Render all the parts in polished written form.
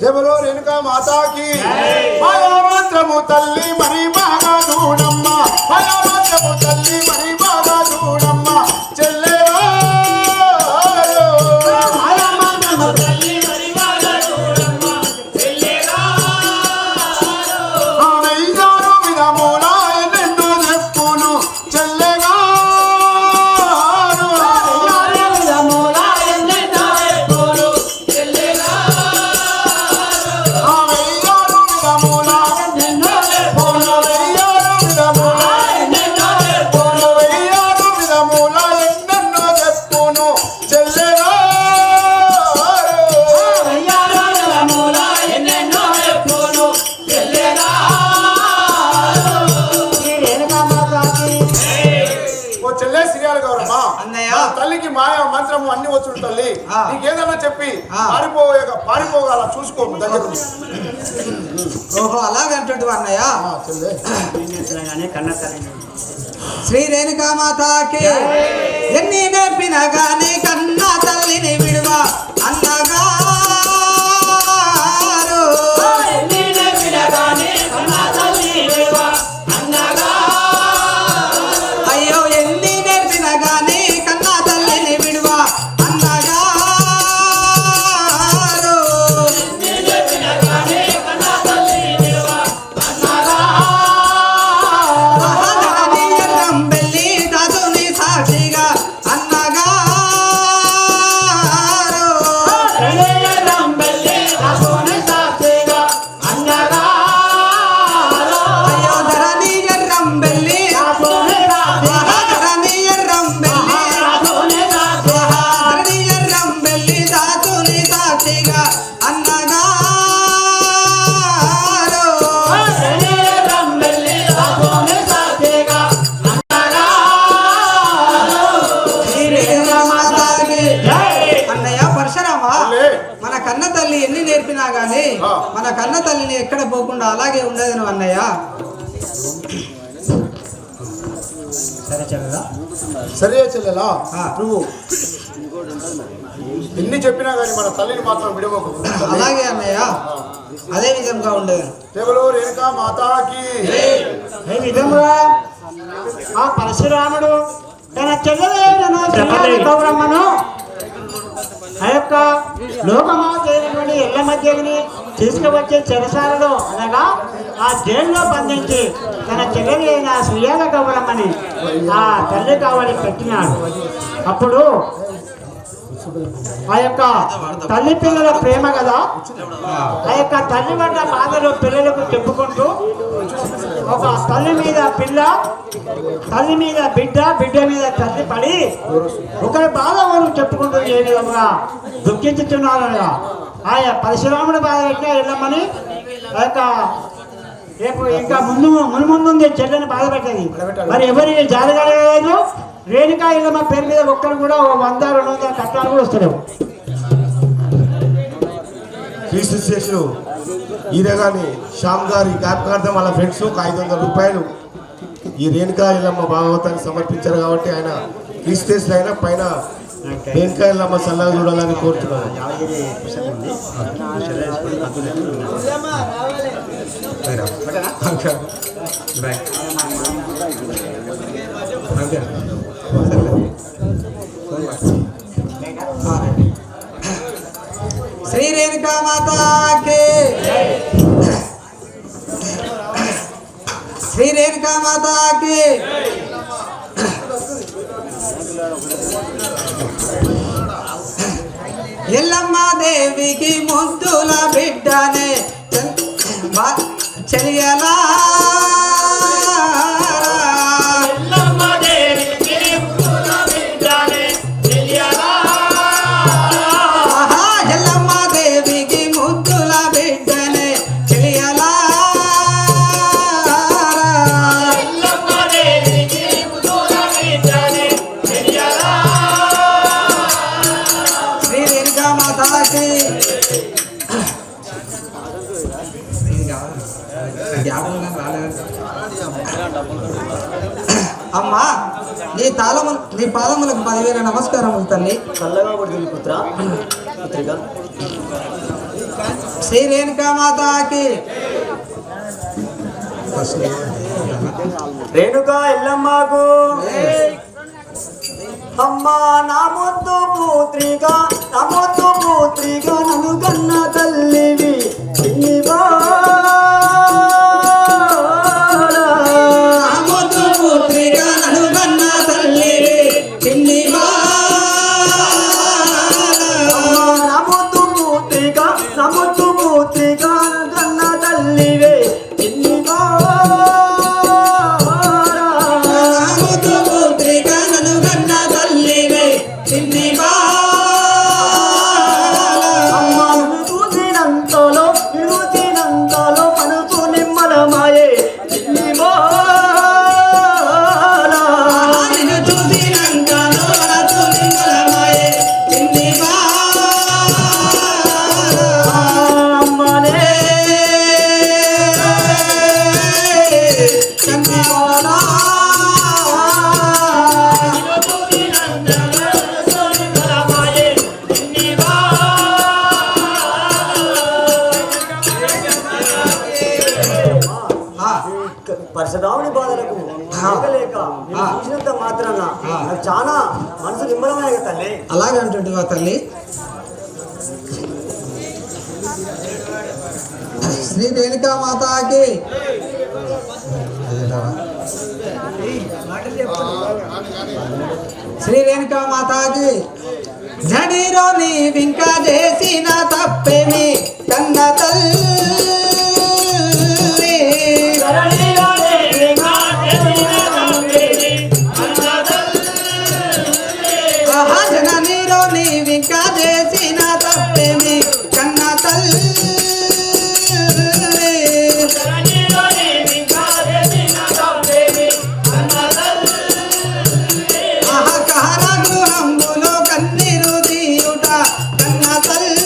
జబలో రేణుకా మాతాకి మాయా మంత్రము తల్లి మరి బాగా చూడమ్మ మాయా మంత్రము తల్లి మరి బాగా చూడమ్మ చెల్లెరా మాయా మంత్రము తల్లి మరి బాగా చూడమ్మ చెల్లెరా ఆమెయ్యారు విధముల ఎన్నెన్నో చెప్పును చెల్లెగా తల్లికి మాయా మంత్రము అన్ని వచ్చుడు తల్లి నీకేదన్నా చెప్పి పారిపోగల చూసుకో దగ్గర. ఓహో అలాగంటుంటు అన్నయ్య. శ్రీ రేణుకా మాతాకి ఎన్ని నేర్పినా గానీ కన్నా తల్లిని విడువా అన్నగా మన కన్న తల్లిని ఎక్కడ పోకుండా అలాగే ఉండదు నువ్వు అన్నయ్య. సరే చెల్లెలా నువ్వు ఎన్ని చెప్పినా కానీ మన తల్లిని మాత్రం విడవకు. అలాగే అన్నయ్య అదే విధంగా ఉండదు. కేవలం రేణుకా మాతాకి ఏ విధంగా ఆ పరశురాముడు తన చెల్లెలు గౌరమ్మను ఆ యొక్క లోకమాతైనటువంటి ఎల్లమ్మ దేవిని తీసుకువచ్చే చెరసాలలో అనగా ఆ జైల్లో బంధించి తన చెల్లెలి అయిన శ్రీయాల గౌరమ్మని ఆ తల్లి కావాలి పెట్టినాడు. అప్పుడు ఆ యొక్క తల్లి పిల్లల ప్రేమ కదా, ఆ యొక్క తల్లి పడ్డ బాధలు పిల్లలకు చెప్పుకుంటూ ఒక తల్లి మీద పిల్ల, తల్లి మీద బిడ్డ, బిడ్డ మీద తల్లి పడి ఒకరి బాధ ఒకరు చెప్పుకుంటూ ఏ విధంగా దుఃఖించుతున్నారనగా ఆయా పరశురాముడి బాధ పెట్టినా వెళ్ళమని ఆ యొక్క రేపు ఇంకా మున్ముందు చెల్లెని బాధ పెట్టేది. మరి ఎవరి జారగలేదు రేణుకా ఇళ్ళమ్మ పేరు మీద ఒక్కరు కూడా 100-200 కట్టాలు కూడా వస్తలేవు. క్రీస్తు శేషులు ఈరగాని శ్యామ్ గారి జ్ఞాపకార్థం వాళ్ళ ఫ్రెండ్స్ ఒక 500 రూపాయలు ఈ రేణుకా ఇళ్ళమ్మ భాగవతాన్ని సమర్పించారు కాబట్టి ఆయన క్రీస్తు అయినా పైన రేణుకా ఇళ్ళమ్మ సల్లగా చూడాలని కోరుతున్నాను. శ్రీ రేణుకా మాతాకి శ్రీ రేణుకా మాతాకి ఎల్లమ్మ దేవికి ముద్దుల బిడ్డనే చెలియలా అమ్మా నీ పాదములకు 10,000 నమస్కారములు తల్లి. చల్లగా పడుతుంది పుత్ర పుత్రిక. శ్రీ రేణుకా మాతాకి రేణుకా ఎల్లమ్మకు అమ్మా నా ముద్దు పూత్రిగా నన్ను కన్న తల్లివి చిన్నివా ముద్దు పుత్రిగా నన్ను కన్న తల్లివి చిన్నివా నా ముద్దు పూత్రిగా కన్న తల్లివే చిన్నివా ముద్దు పుత్రిగా నన్ను కన్న తల్లివి చిన్నివా చూసినంతలో మనసు నిమ్మలమాయే చిన్నివా నిన్ను చూసినంతలో మనసు నిమ్మలమాయే చిన్నివా అమ్మనే చిన్నివాలా పరశురాముని బాధలకు ఆగలేక నిన్ను చూసినంత మాత్రాన నాకు చాలా మనసు నిమ్మలమైన తల్లి. అలాగే అంటుంటివా తల్లి? శ్రీ రేణుకా మాతాకి శ్రీ రేణుకా మాతాకి జడిలో నీవింకా చేసిన తప్పేమి కన్న తల్లి జననీలో నీవింకా చేసిన తప్పేమి కన్న తల్లి అహకార గృహంబులో కన్నీరు తీయుట కన్న తల్లి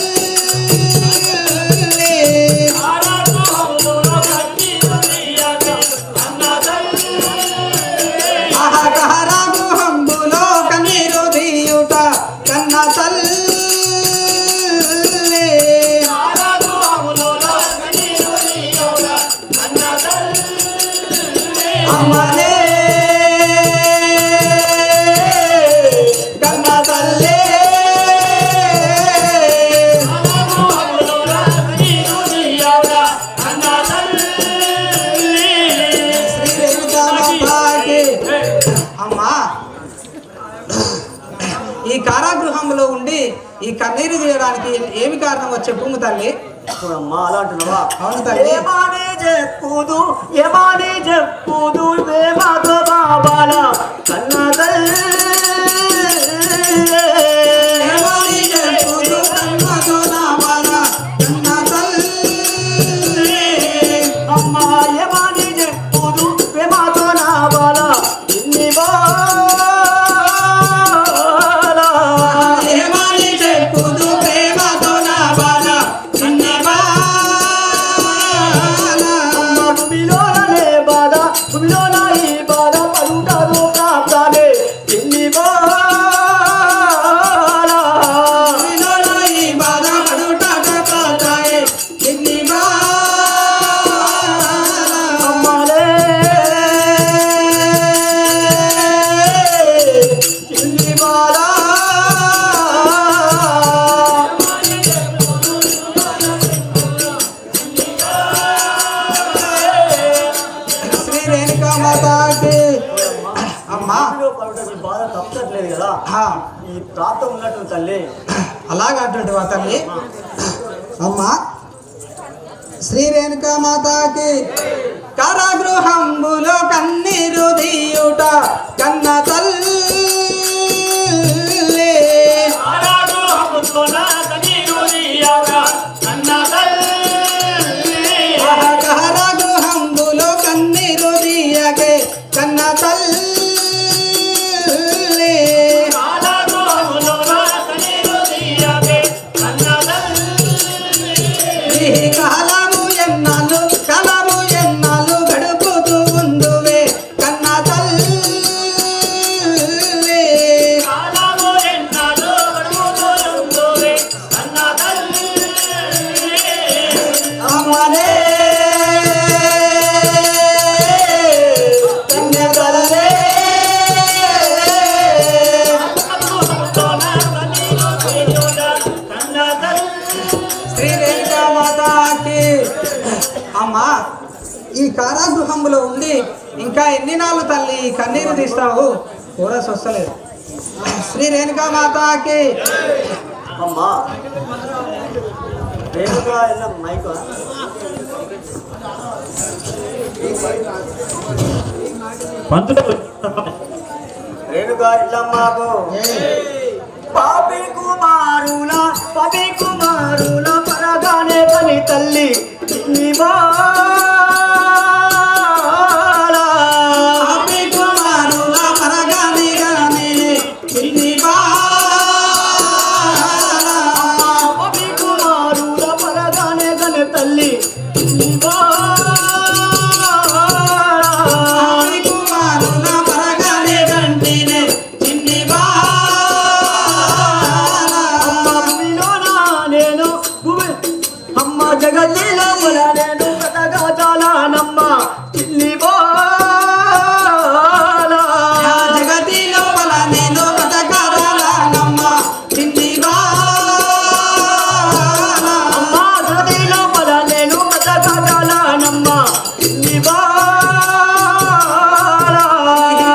అహకార గృహంబులో కన్నీరు తీయుట కన్న తల్లి అమ్మనే కన్న తల్లి శ్రీ రేణుకా మాతాకి. అమ్మా ఈ కారాగృహంలో ఉండి ఈ కన్నీరు తీయడానికి ఏమి కారణం చెప్పు తల్లి. అమ్మా అలా అంటున్నావా? అవును తల్లి. ఏమని చెప్పుదు మాతో బాబాల కన్న తల్లి. ఏమని చెప్పుదు కన్నతో నా బాల కన్న తల్లి. అమ్మా ఏమని చెప్పుదు మాతో నా బాల ఇన్ని ఏమని చెప్పుదు ప్రేమతో నా బాల చిన్ని బాల. భూమిలోనే బాధ భూమిలోన ఈ బాధ పలుటారు ప్రాప్తాలే ఇన్ని నీలోన ఈ బాధ పడుటాట పాతాయే చిన్ని బాల. అమ్మలే చిన్ని బాల శ్రీ రేణుకా మాతాకి. అమ్మా బాధ తప్పట్లేదు కదా, ఈ ప్రాప్తం ఉన్నట్టు తల్లి. అలాగంటుంటే వా తల్లి. అమ్మా శ్రీ రేణుకా మాతాకి కారాగృహంబులో కన్నీరు తీయుట కన్న తల్లి. కారాగృహంబులో కన్నీరు తీయకే కన్న తల్లి. ఈ కాలము ఎన్నాళ్ళు గడుపుతూ ఉందువే కన్న తల్లి. అమ్మనే కన్యతల్లే శ్రీ రేణుకామాతకి. అమ్మా, ఈ కారాగృహంలో ఉండి ఇంకా ఎన్ని నాళ్ళు తల్లి ఈ కన్నీరు తీస్తావు? కూడా వస్తలేదు. శ్రీ రేణుకామాతకి. అమ్మా రేణుకా ఎల్లమ్మ మైక రేణుకా ఎల్లమ్మకు పాపి కుమారుల పరగానే పని తల్లి జగతిలో నేను కథగా చాలా నమ్మ చిన్ని బాల జగతిలో నేను కథగా చాలా నమ్మ చిన్ని బాల అమ్మ జగతిలో నేను కథగా చాలా నమ్మ చిన్ని బాల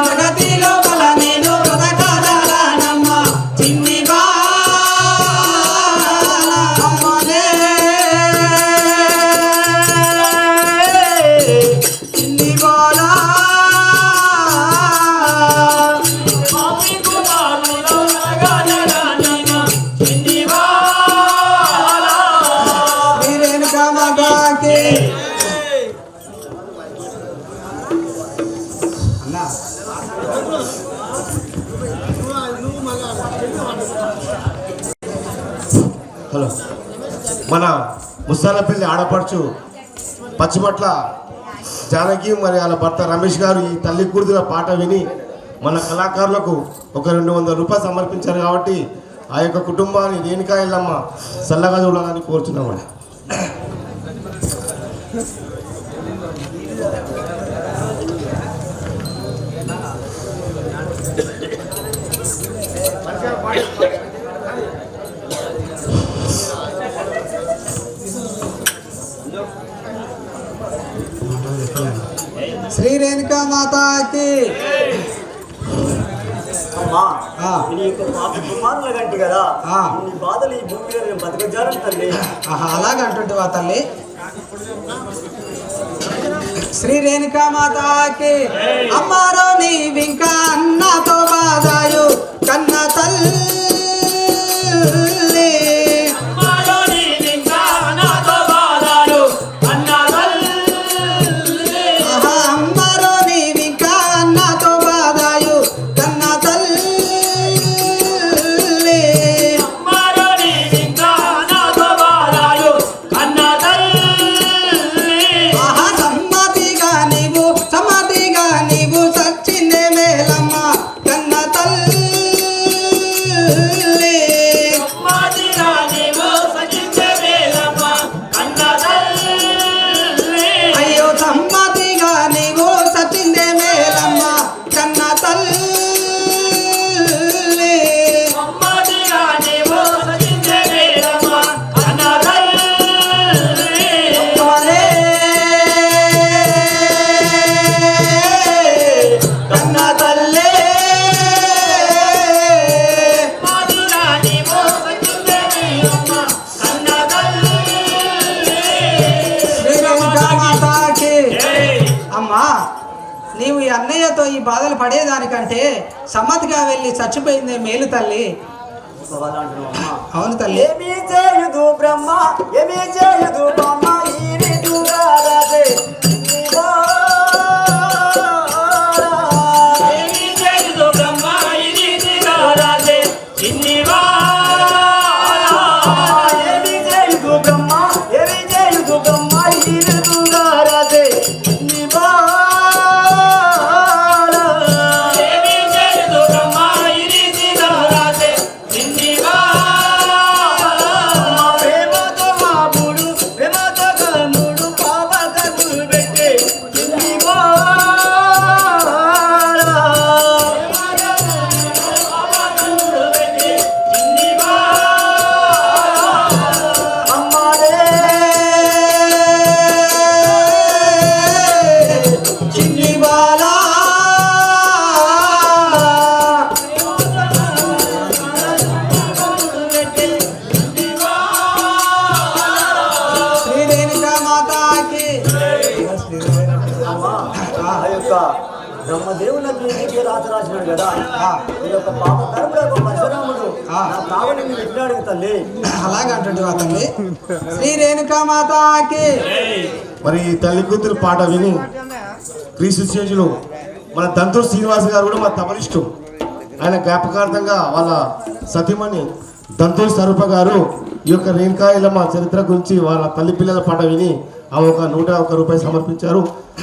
జగతిలో నేను కథగా చాలా నమ్మ చిన్ని హలో, మన ముస్తాలపల్లి ఆడపడుచు పచ్చిమట్ల జానకి మరి వాళ్ళ భర్త రమేష్ గారు ఈ తల్లి కూతుల పాట విని మన కళాకారులకు ఒక 200 రూపాయలు సమర్పించారు. కాబట్టి ఆ యొక్క కుటుంబాన్ని రేణుకా ఎల్లమ్మ చల్లగా చూడాలని కోరుచున్నామండి. శ్రీ రేణుకామాతకి. అమ్మా నీకు పాపి కుమారుల గంటి కదా నీ బాధలు ఈ భూమి మీద నేను బతకజాలను తల్లి. అలాగంటుంటివా తల్లి? శ్రీ రేణుకామాతకి. అమ్మారో నీవింకా అన్నతో బాధాయు కన్న తల్లి. నీవు ఈ అన్నయ్యతో ఈ బాధలు పడేదానికంటే సమ్మతిగా వెళ్ళి చచ్చిపోయిందే మేలు తల్లి. అవును తల్లి. ఏమీ చేయదు బ్రహ్మ ఏమీ చేయదు బ్రహ్మ ఈ రీతురారాదే ఏమీ చేయదు బ్రహ్మ ఈ రీతురారాదే చిన్నివా ఏమీ చేయదు బ్రహ్మ ఏమీ చేయదు బ్రహ్మ ఈ రీతురారాదే చిన్నివా ప్రేమతో మా బుడు ప్రేమతో కలము మాతాకి అమ్మా, ఆ యొక్క బ్రహ్మదేవులకు ఇంటికి రాసినాడు కదా, ఈ యొక్క పాప ధర్ముడు పరశురాముడు నా కావలిని విన్నాడు తల్లి. అలాగంటుండే తల్లి. శ్రీ రేణుకా మాతాకి మరి ఈ తల్లి కూతురు పాట విని క్రీస్తు స్టేజ్లో మన దంతూరు శ్రీనివాస్ గారు కూడా మా తమరిష్టం. ఆయన జ్ఞాపకార్థంగా వాళ్ళ సతీమణి దంతూరు స్వరూప గారు ఈ యొక్క రేణుకా ఎల్లమ్మ చరిత్ర గురించి వాళ్ళ తల్లి పిల్లల పాట విని ఆమె ఒక 101 రూపాయలు సమర్పించారు.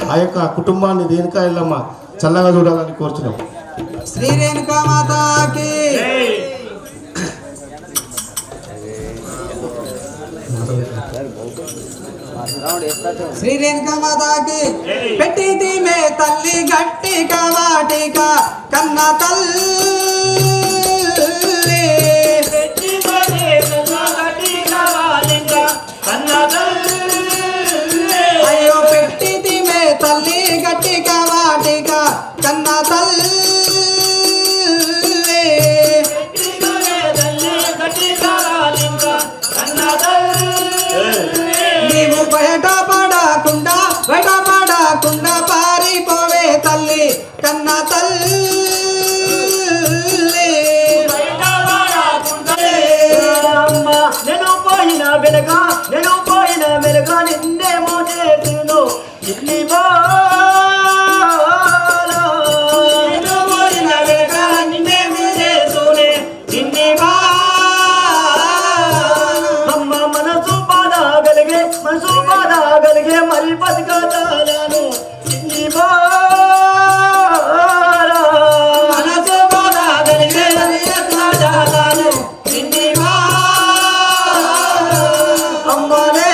ఆ యొక్క కుటుంబాన్ని రేణుకా ఎల్లమ్మ చల్లగా చూడాలని కోరుచున్నాం. శ్రీ రేణుకా మాతాకి శ్రీ రేణుకా మాతాకి పెట్టిది మే తల్లి గట్టి కవాటిక కన్న తల్లి అయ్యో పెట్టిది మే తల్లి గట్టి కవాటిక కన్న తల్లి నీవు బయట పడకుండా పారిపోవే తల్లి కన్న తల్లి నేను పోయిన వెలుగా నిన్నేమో చేతును ఇన్ని మనసు బాధగలిగే మరి బతకతాను ఇన్ని మనసు బాధగలిగే మరి బతకతాను ఇన్ని అమ్మనే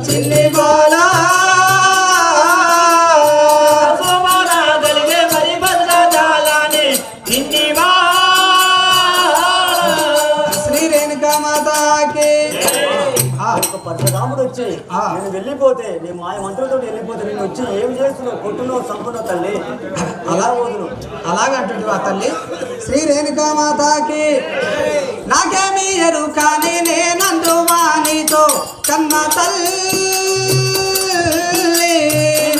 చిన్ని బాలా బాధగలిగే మరి బతకతాలని ఇన్ని పరశురాముడు వచ్చి నేను వెళ్ళిపోతే నీ మాయ మంత్రులతో వెళ్ళిపోతే నేను వచ్చి ఏం చేస్తున్నావు కొట్టున్నావు చంపున్నావు తల్లి అలా వదులు అలాగంటుంటే ఆ తల్లి. శ్రీ రేణుకా మాతాకి నాకేమీ ఎరుకాని నేనందు వానితో కన్న తల్లి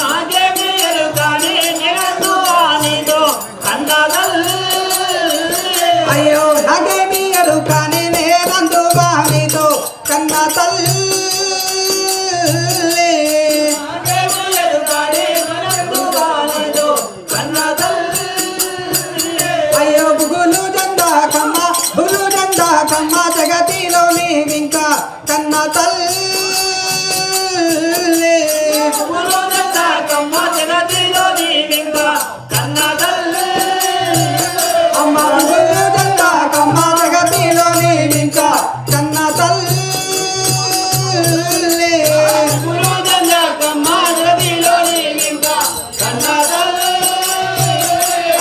నాకేమీ ఎరుకాని నేనందు వానితో కన్న తల్లి అయ్యో నాకేమీ ఎరుకాని నేనందు వానితో కన్న తల్లి అయ్యో బుగులు జెండా కమ్మ జగతిలో నీవింకా కన్న తల్లి అమ్మ బుగులు జెండా కమ్మ జగతిలో నీవింకా కన్న తల్లి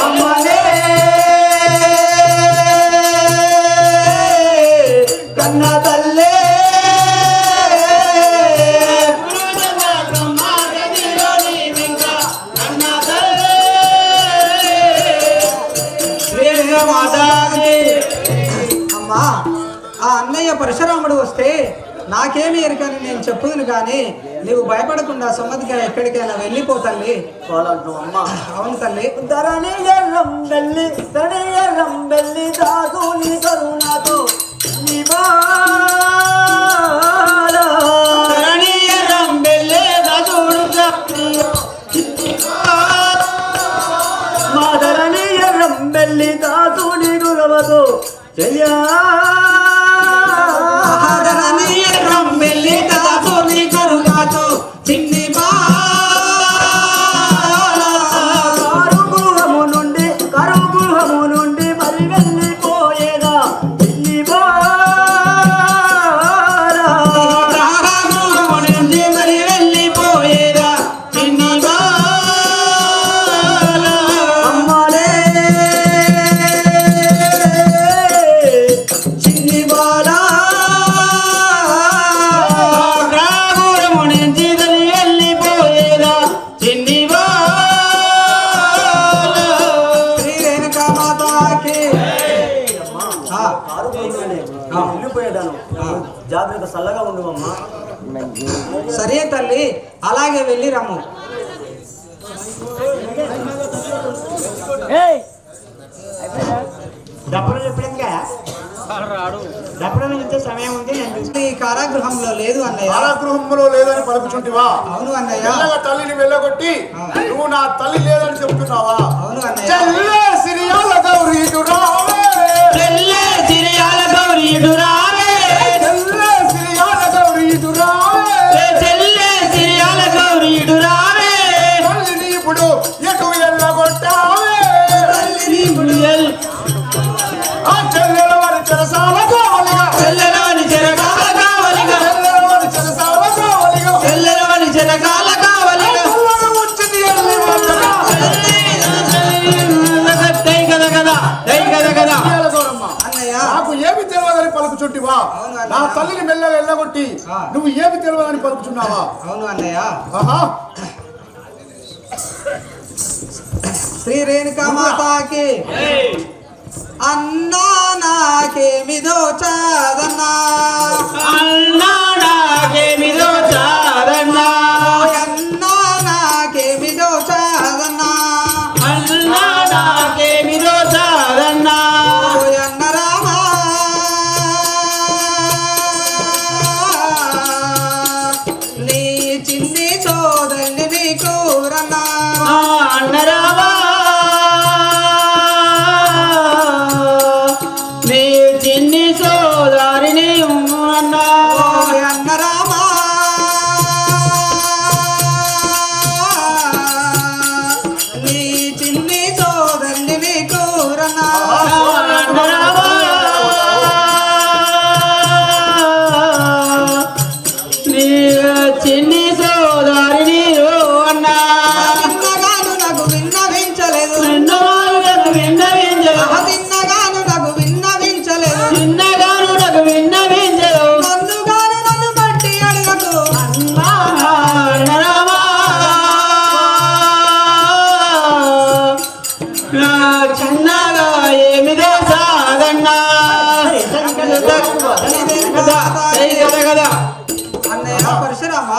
అమ్మనే కన్న తల్లే అమ్మా ఆ అన్నయ్య పరశురాముడు వస్తే నాకేమి ఎరకని నేను చెప్పుదును కానీ నీవు భయపడకుండా సమ్మతిగా ఎక్కడికైనా వెళ్ళిపోతల్లి. అమ్మ అవును తల్లి. ధరణి ఎర్రం వెళ్ళి దాసు నీ కరుణతో మా ధరణి ఎర్రం వెళ్ళి దాసు నీ గురవతో చెయ్యా కరుగృహము నుండి మరి వెళ్ళిపోయేదా ఇన్ని అమ్మలే నేను వెళ్ళిపోయేదాను జాగ్రత్త చల్లగా ఉండు అమ్మా. సరే తల్లి, అలాగే వెళ్ళి రమ్ము. డబ్బులు చెప్పడంగా డబ్బులు ఇంత సమయం ఉంది. నేను ఈ కారాగృహంలో లేదు అన్నయ్య. కారాగృహంలో లేదని పలుకుచుంటివా? అవును అన్నయ్య. మెల్లగా తల్లిని వెళ్ళగొట్టి నువ్వు నా తల్లి లేదని చెప్తున్నావా? అవును అన్నయ్య. చెల్లె సిరియాల గౌరీడు రావే, చెల్లె సిరియాల గౌరీడు రావే, చెల్లె సిరియాల గౌరీడు రావే, చెల్లె సిరియాల గౌరీడు రావే, తల్లిని ఇప్పుడు ఎటు వెళ్ళగొట్టావే, ఆ చెల్లెల వారి చెరసాల కావలిగా, చెల్లెలోని చెరకాల కావలిగా, చెల్లెల వారి చెరసాల కావలిగా, చెల్లెలోని చెరకాల కావలిగా, చెల్లెలు వచ్చింది ఎల్లి వందగా. దై కదా కదా, దై కదా కదా. సిరియాల గౌరమ్మ, అన్నయ్య. నాకు ఏమి తెలియదని పలుకుచుంటివా? అవును అన్నయ్య. నా తల్లిని మెల్లగా వెళ్ళగొట్టి నువ్వు ఏమి తెలియదని పలుకుచున్నావా? అవును అన్నయ్య. ఆహా, శ్రీ రేణుకా మాతాకి అన్నా నాకేమిదో చాదన్నా, అన్నా నాకేమిదో చాదన్నా, అన్నా నాకేమిదో చాదన్నా, అన్నా నాకేమిదో చాదన్నా, ఓయన్న రామా నీ చిన్ని సోదరుని నీ కూరన్నా, అన్నరావా నీ చిన్ని సోదారిని అన్నా, ఓయన్న రామా నీ చిన్ని సోదరుని నీ కూరన్నా, అన్నరావా నీ చిన్ని సోదారిని అన్నా, తిన్నగాను నాకు విన్నవించలేదు, విన్నవాళ్ళకు విన్నవించదు, తిన్నగాను నాకు విన్నవించలేదు, చిన్నగాను నాకు విన్నవించదు, నన్నుగాను నన్ను బట్టి అడగకు, అన్నరావా నా చిన్నగా ఏమిదో సాగన్నా కదా. అన్నయ్య పరశురామ,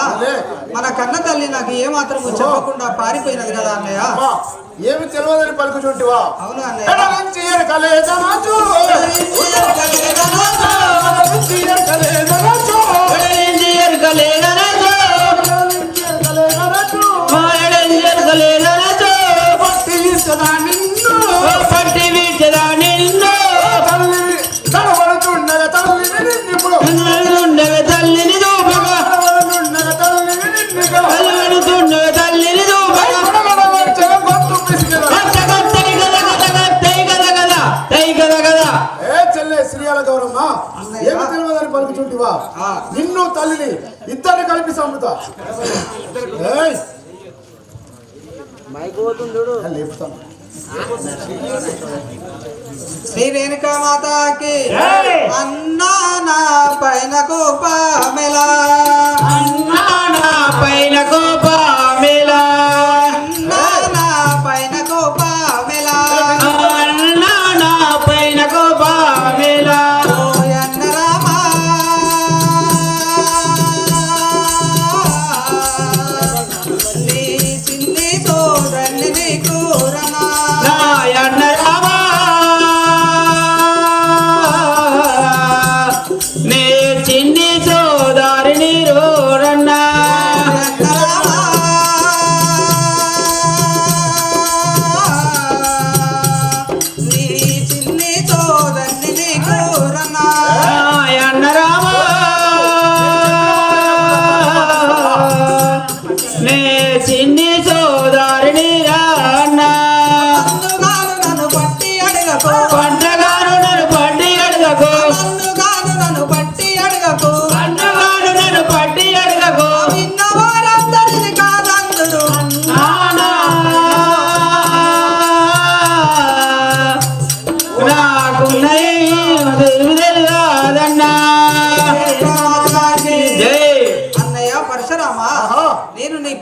మన కన్న తల్లి నాకు ఏ మాత్రము చెప్పకుండా పారిపోయినది కదా అన్నయ్య. అమ్మా, ఏమి తెలియదని పలుకుచుంటివా? అవును అన్నయ్య. ఎడలంచి ఎరకలేదనచు, ఎడలంచి ఎరకలేదనచు, ఎడలంచి ఎరకలేదనచు, పట్టి ఇచ్చదా నిన్ను, పట్టి వీచదా నిన్ను తల్లిని తడబడుతుండగా తల్లిని నిన్నిప్పుడు, ఉండగా తల్లిని దూపగా, తడబడుతుండగా తల్లిని నిన్నిగా, తల్లిని తల్లిని దూపగా, తడబడవచ్చే గొంతు పిసికిన. ఏ చెల్లె శ్రీయాల గౌరమ్మ, ఏమి తెలియదని పలుకుచుంటివా? నిన్ను తల్లిని ఇద్దరిని కలిపి చంపుతా. ఏయ్, లేపుతాను. శ్రీ రేణుకా మాతాకి జై. అన్నా నా పైన కోపమెలా, అన్నా నా పైన కోపమేలా, అన్నా నా పైన కోపమెలా, అన్నా నా పైన కోపమేలా, ఓయన్న రామా నీ చిన్ని సోదరుని నీ కూరనా, నాయన రామా నీ చిన్ని సోదరిని రో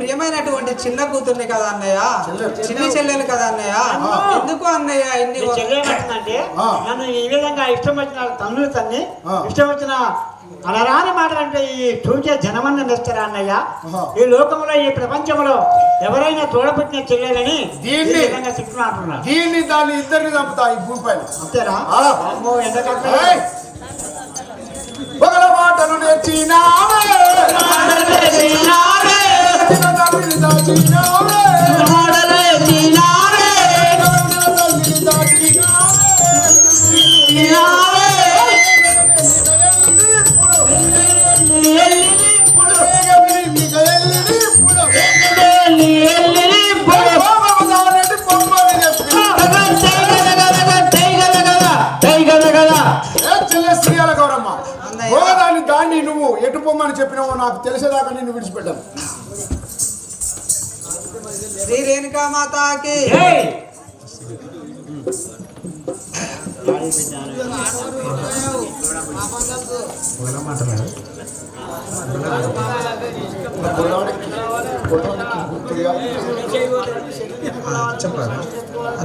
ప్రియమైనటువంటి చిన్న కూతుర్ని కదా అన్నయ్య, చిన్ని చెల్లెలు కదా అన్నయ్య, ఎందుకు అన్నయ్య ఇన్ని నీ చెల్లె ఏమంటుందంటే నన్ను ఈ విధంగా ఇష్టం వచ్చిన తన్నులు తన్ని ఇష్టం వచ్చిన అలరాని మాటలు అంటే ఈ చూచే జనమన్న నిస్తారా అన్నయ్య? ఈ లోకంలో ఈ ప్రపంచంలో ఎవరైనా తోడపుట్టిన చెల్లెలని దీన్ని చెప్తున్నా దీన్ని దాన్ని ఇద్దరిని చంపుతా ఈ భూమి పైన. అంతేరా? అమ్మో ఎంతకంటే ఒకల మాటను నేర్చినావే, తల్లిని దాచినావే, తల్లిని దాచినావే. దాన్ని నువ్వు ఎటు పొమ్మని చెప్పినావో నాకు తెలిసేదాకా నిన్ను విడిచిపెట్టాను. శ్రీ రేణుకా మాతాకి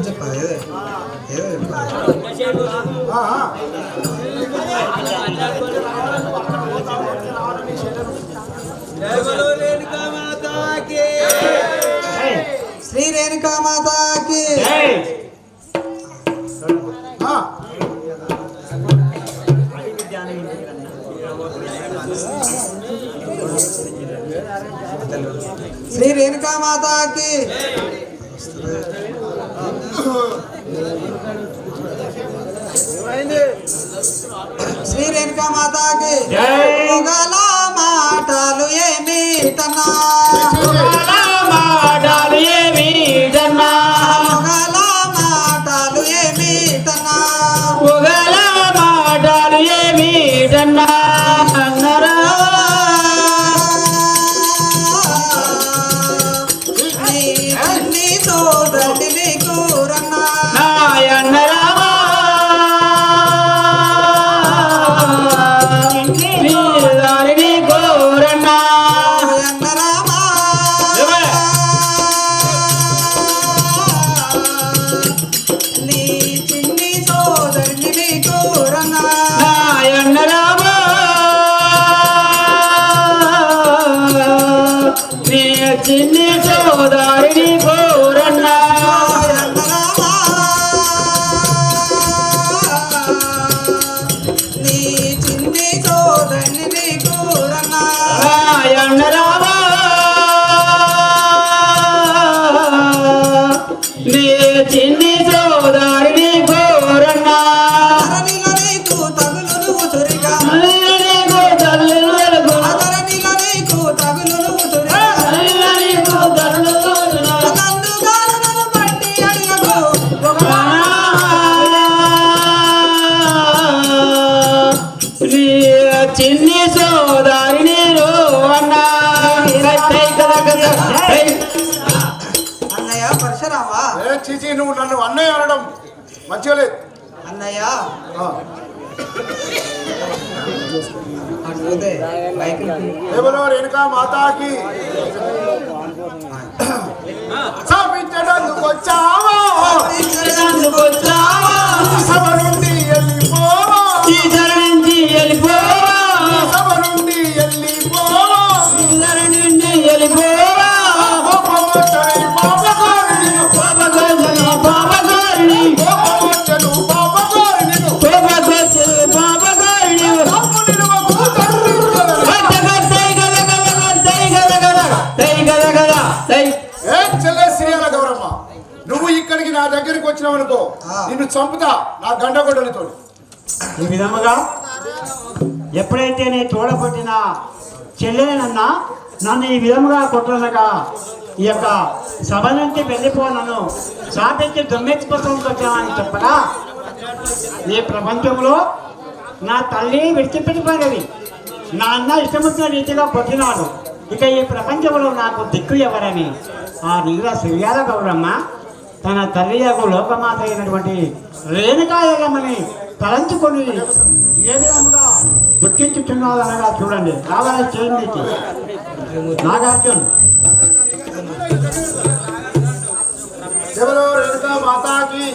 చెప్పాలి శ్రీ రేణుకా మాతాకి శ్రీ రేణుకా మాతాకి శ్రీ రేణుకా మాతాకి మొగల మాటలు ఏమి తన్నా, మాటలు ఏమి తన్నా, మొగల మాటలు ఏమి తన్నా, పొగల మాటలు ఏమి తన్నా అన్నరా నీ సోదరుడివి కూరన్నా నాయన్నరామా దారిని కోరన్నా అన్నరామా నీ చిన్ని సోదరుడివి కూరన్నా నాయన్నరామా నీ చిన్ని సోదరిని కోరన్నా నీ చిన్ని సోదరుడివి కూరన్నా నాయన్నరామా నీ చిన్ని సోదరిని కోరన్నా ధరణిలో నీకు తగులును ఉసురిగా, నీకు తల్లి వెలుగు ధరణిలో నీకు తగులును ఉసురిగా, నీకు తల్లి వెలుగు నందుగాలను పట్టి అడిగకు నీ చిన్ని సోదరిని అన్నా అన్నయ్య పరశురామా, చీచి నువ్వు నన్ను అన్నయ్య అనడం మంచిగా లేదు. అన్నయ్య అడుగుదే ఎవరో రేణుకా మాతాకి చాపించడానికి వచ్చావా, సభ నుండి వెళ్ళిపోవా, సభ నుండి వెళ్ళిపోవా, కోపమొచ్చని పాపగారి నిన్ను, కోపమొచ్చను పాపగారి నిన్ను, తప్పు నిలువకు తండ్రి ఏ చెల్లె శ్రీయాల గౌరమ్మ, నువ్వు ఇక్కడికి నా దగ్గరికి వచ్చినావు అనుకో, నిన్ను చంపుతా నా గండగొడ్డలతో. ఈ విధముగా ఎప్పుడైతే నీ తోడపట్టిన చెల్లెనన్నా నన్ను ఈ విధముగా కొట్టనగా ఈ యొక్క సభ నుంచి వెళ్ళిపోనను సాపించి దొమ్మెత్తిపోతానికి వచ్చామని చెప్పగా ఈ ప్రపంచంలో నా తల్లి విడిచిపెట్టిపోయినది, నా అన్న ఇష్టమొచ్చిన రీతిగా కొట్టినాడు. ఇక ఈ ప్రపంచంలో నాకు దిక్కు ఎవరని ఆ నీల శ్రీయాల గౌరమ్మ తన తల్లి యొక్క లోకమాత అయినటువంటి రేణుకాయలమ్మని తలంచుకొని ఏ విధముగా దుఃఖించుతున్నదనగా చూడండి. రావాలి చేయండి నాగార్జున్. ఎవరో రేణుకా మాతాకి